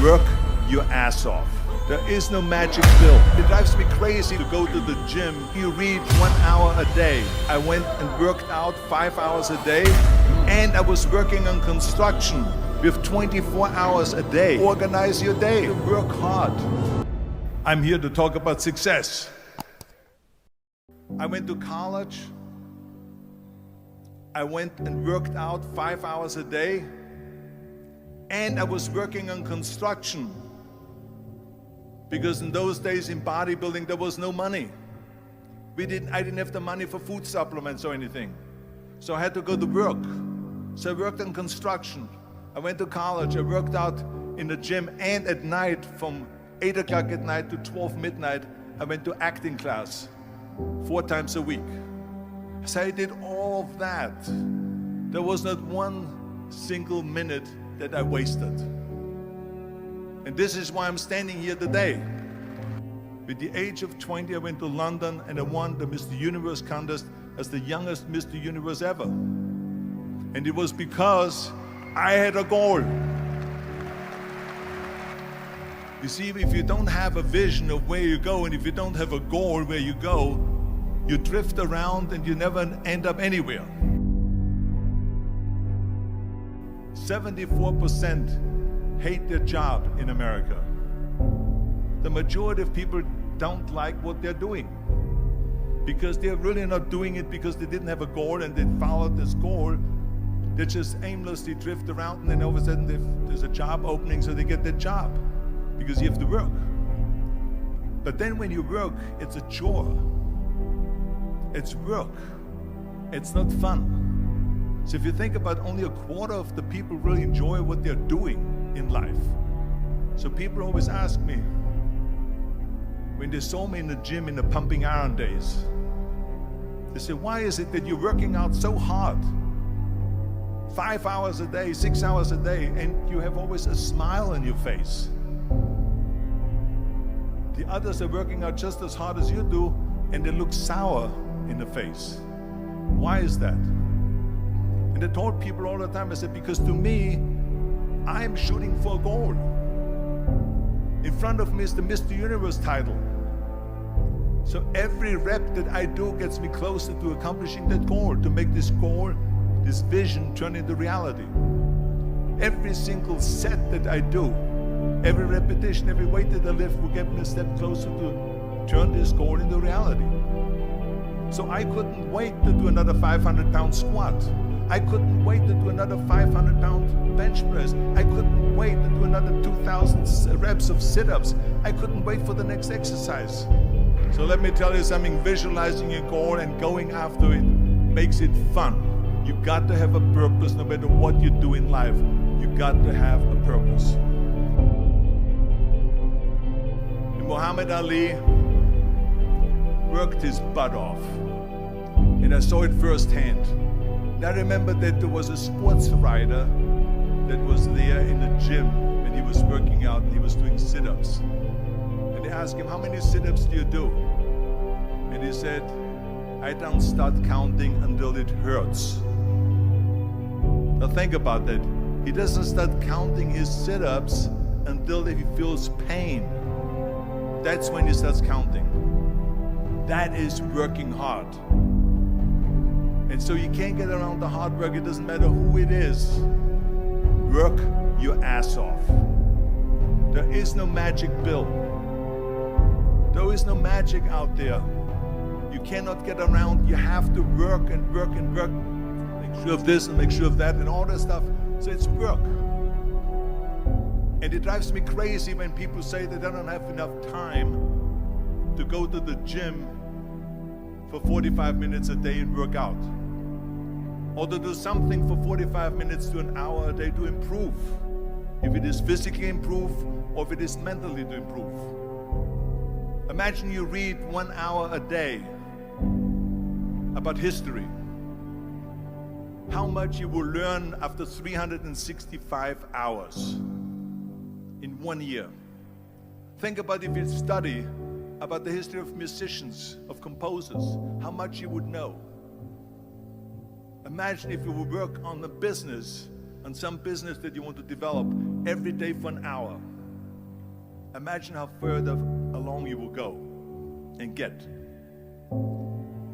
Work your ass off. There is no magic pill. It drives me crazy to go to the gym. You read 1 hour a day. I went and worked out 5 hours a day, and I was working on construction with 24 hours a day. Organize your day. Work hard. I'm here to talk about success. I went to college. I went and worked out 5 hours a day, and I was working on construction. Because in those days in bodybuilding, there was no money. I didn't have the money for food supplements or anything. So I had to go to work. So I worked on construction. I went to college. I worked out in the gym, and at night, from 8 o'clock at night to 12 midnight, I went to acting class 4 times a week. So I did all of that. There was not one single minute that I wasted. And this is why I'm standing here today. With the age of 20, I went to London and I won the Mr. Universe contest as the youngest Mr. Universe ever. And it was because I had a goal. You see, if you don't have a vision of where you go, and if you don't have a goal where you go, you drift around and you never end up anywhere. 74% hate their job in America. The majority of people don't like what they're doing because they're really not doing it because they didn't have a goal and they followed this goal. They just aimlessly drift around, and then all of a sudden there's a job opening, so they get their job because you have to work. But then when you work, it's a chore. It's work. It's not fun. So if you think about, only a quarter of the people really enjoy what they're doing in life. So people always ask me, when they saw me in the gym in the pumping iron days, they say, why is it that you're working out so hard? 5 hours a day, 6 hours a day, and you have always a smile on your face. The others are working out just as hard as you do, and they look sour in the face. Why is that? And I told people all the time, I said, because to me, I'm shooting for a goal. In front of me is the Mr. Universe title. So every rep that I do gets me closer to accomplishing that goal, to make this goal, this vision, turn into reality. Every single set that I do, every repetition, every weight that I lift will get me a step closer to turn this goal into reality. So I couldn't wait to do another 500-pound squat. I couldn't wait to do another 500-pound bench press. I couldn't wait to do another 2,000 reps of sit-ups. I couldn't wait for the next exercise. So let me tell you something, visualizing your goal and going after it makes it fun. You got to have a purpose no matter what you do in life. You got to have a purpose. And Muhammad Ali worked his butt off. And I saw it firsthand. I remember that there was a sports writer that was there in the gym when he was working out and he was doing sit-ups. And they asked him, how many sit-ups do you do? And he said, I don't start counting until it hurts. Now think about that. He doesn't start counting his sit-ups until he feels pain. That's when he starts counting. That is working hard. And so you can't get around the hard work. It doesn't matter who it is. Work your ass off. There is no magic pill. There is no magic out there. You cannot get around. You have to work and work and work. Make sure of this and make sure of that and all that stuff. So it's work. And it drives me crazy when people say that they don't have enough time to go to the gym for 45 minutes a day and work out. Or to do something for 45 minutes to an hour a day to improve. If it is physically improve or if it is mentally to improve. Imagine you read 1 hour a day about history. How much you will learn after 365 hours in 1 year. Think about if you study about the history of musicians, of composers, how much you would know. Imagine if you would work on a business, on some business that you want to develop every day for an hour. imagine how further along you will go and get.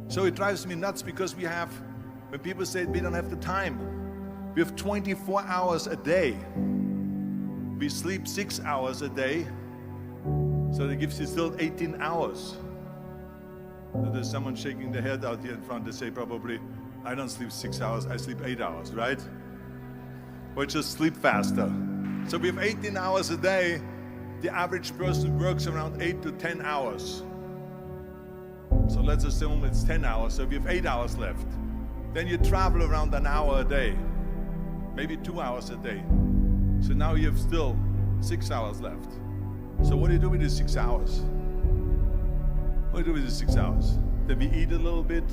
So it drives me nuts because when people say we don't have the time, we have 24 hours a day. We sleep 6 hours a day, so that gives you still 18 hours. So there's someone shaking their head out here in front. They say probably, I don't sleep 6 hours, I sleep 8 hours, right? Or just sleep faster. So we have 18 hours a day. The average person works around 8 to 10 hours. So let's assume it's 10 hours, so we have 8 hours left. Then you travel around an hour a day, maybe 2 hours a day. So now you have still 6 hours left. So what do you do with these 6 hours? What do you do with these 6 hours? Then we eat a little bit,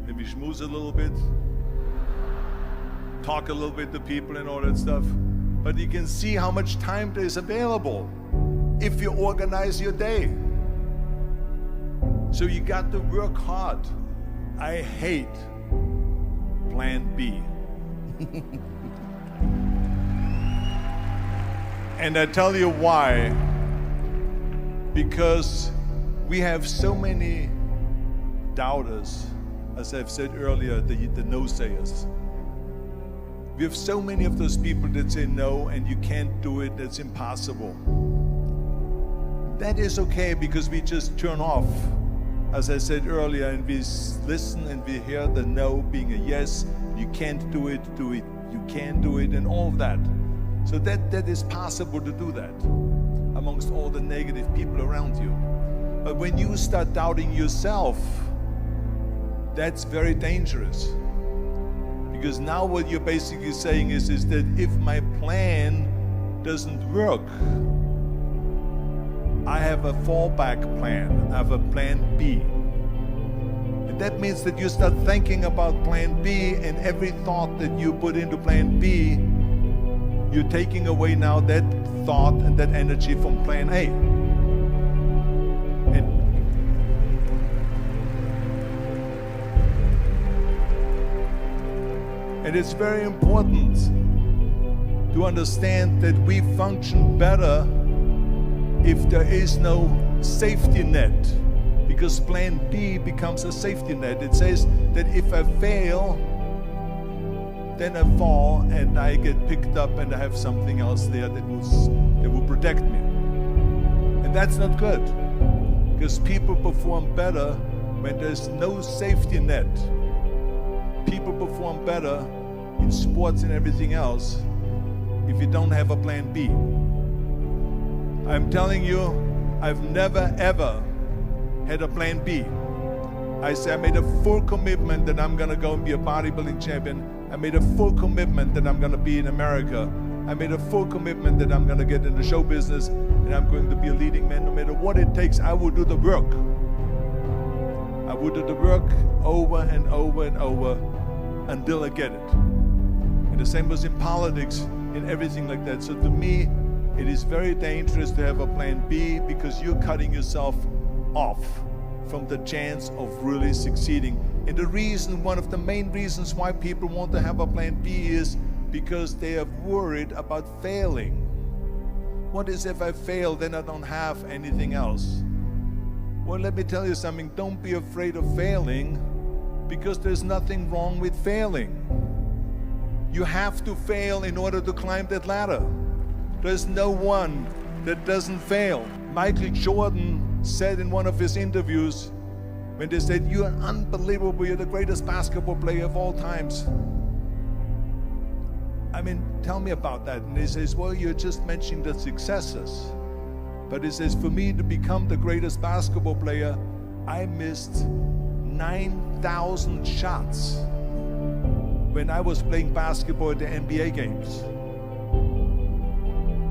then we schmooze a little bit, talk a little bit to people and all that stuff. But you can see how much time there is available if you organize your day. So you got to work hard. I hate plan B. And I tell you why. Because we have so many doubters, as I've said earlier, the no-sayers. We have so many of those people that say no and you can't do it, that's impossible. That is okay because we just turn off, as I said earlier, and we listen and we hear the no being a yes. You can't do it, you can do it, and all of that. So that is possible to do that amongst all the negative people around you. But when you start doubting yourself, that's very dangerous. Because now what you're basically saying is that if my plan doesn't work, I have a fallback plan, I have a plan B. And that means that you start thinking about plan B, and every thought that you put into plan B, you're taking away now that thought and that energy from plan A. And it's very important to understand that we function better if there is no safety net, because plan B becomes a safety net. It says that if I fail, then I fall and I get picked up and I have something else there that will protect me. And that's not good, because people perform better when there's no safety net. People perform better in sports and everything else if you don't have a plan B. I'm telling you, I've never ever had a plan B. I made a full commitment that I'm gonna go and be a bodybuilding champion. I made a full commitment that I'm gonna be in America. I made a full commitment that I'm gonna get in the show business and I'm going to be a leading man. No matter what it takes, I will do the work. I will do the work over and over and over until I get it. And the same was in politics and everything like that. So to me, it is very dangerous to have a plan B, because you're cutting yourself off from the chance of really succeeding. And one of the main reasons why people want to have a plan B is because they are worried about failing. What is if I fail, then I don't have anything else? Well, let me tell you something. Don't be afraid of failing, because there's nothing wrong with failing. You have to fail in order to climb that ladder. There's no one that doesn't fail. Michael Jordan said in one of his interviews, when they said, "You're unbelievable, you're the greatest basketball player of all times." I mean, tell me about that. And he says, well, you're just mentioning the successes. But he says, for me to become the greatest basketball player, I missed 9,000 shots when I was playing basketball at the NBA games.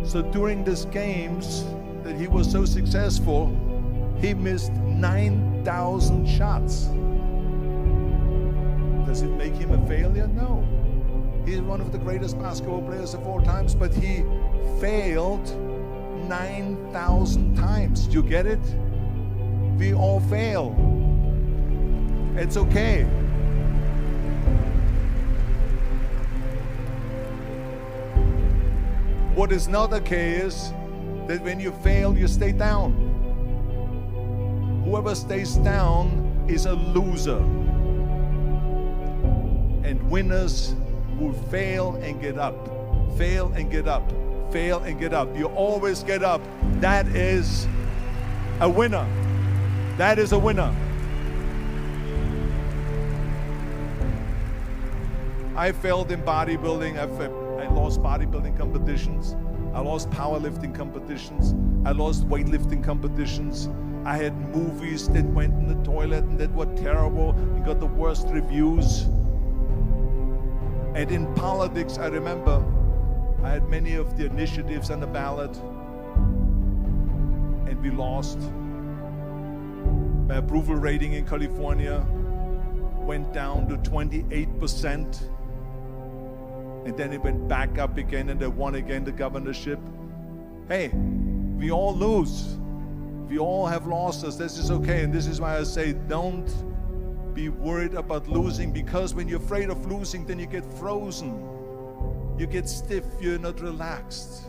So during these games that he was so successful, he missed 9,000 shots. Does it make him a failure? No. He's one of the greatest basketball players of all times, but he failed 9,000 times. Do you get it? We all fail. It's okay. What is not okay is that when you fail, you stay down. Whoever stays down is a loser. And winners will fail and get up, fail and get up, fail and get up. You always get up. That is a winner. That is a winner. I failed in bodybuilding. I lost bodybuilding competitions. I lost powerlifting competitions. I lost weightlifting competitions. I had movies that went in the toilet and that were terrible and got the worst reviews. And in politics, I remember I had many of the initiatives on the ballot, and we lost. My approval rating in California went down to 28%. And then it went back up again, and they won again the governorship. Hey, we all lose. We all have losses. This is okay. And this is why I say don't be worried about losing, because when you're afraid of losing, then you get frozen. You get stiff. You're not relaxed.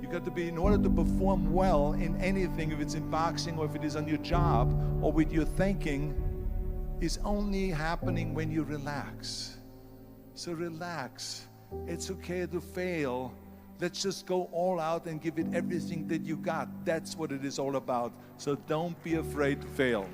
You got to be, in order to perform well in anything, if it's in boxing or if it is on your job or with your thinking, is only happening when you relax. So relax. It's okay to fail. Let's just go all out and give it everything that you got. That's what it is all about. So don't be afraid to fail.